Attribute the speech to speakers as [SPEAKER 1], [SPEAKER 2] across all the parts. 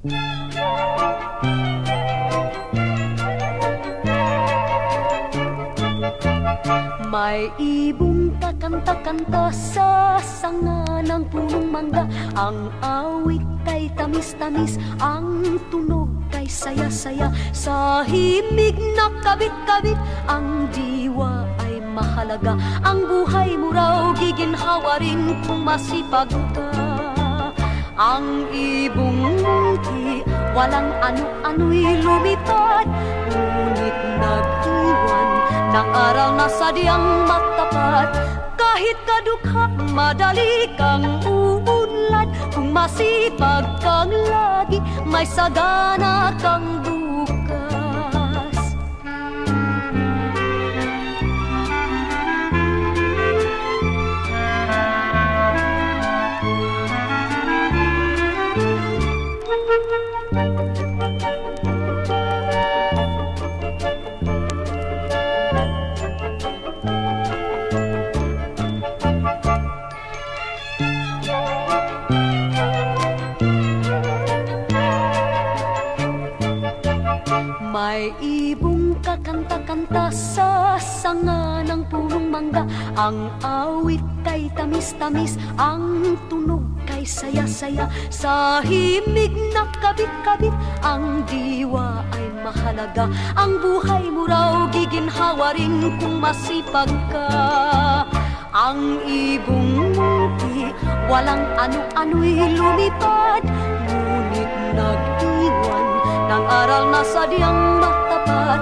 [SPEAKER 1] May ibong kakanta-kanta sa sanga ng punong mangga. Ang awit kay tamis-tamis, ang tunog kay saya-saya. Sa himig na kabit-kabit, ang diwa ay mahalaga. Ang buhay mo raw giginhawa rin kung masipag ka. Ang ibong munti, walang ano-ano'y lumipad, ngunit nag-iwan ng aral na sadyang matapat. Kahit kadukha, madali kang uunlad. Kung masipag kang lagi, may sagana kang bukas. May ibong kakanta-kanta sa sanga ng punong mangga. Ang awit kay tamis-tamis, ang tunog kay saya-saya. Sa himig na kabit-kabit, ang diwa ay mahalaga. Ang buhay mo raw giginhawa rin kung masipag ka. Ang ibong munti, walang ano-ano'y lumipad, ngunit nag-iwan ng aral na sadyang matapat.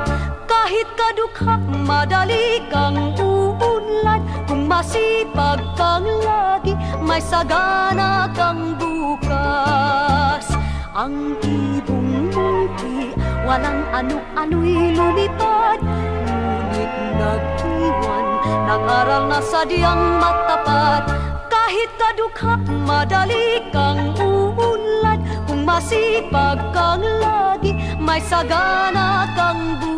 [SPEAKER 1] Kahit kadukha, madali kang uunlad. Kung masipag kang lagi, may sagana kang bukas. Ang ibong munti, walang ano-ano'y lumipad, ngunit nag-iwan ng aral na sadyang matapat. Kahit kadukha, madali kang uunlad. Kung masipag kang lagi, may sagana kang bukas.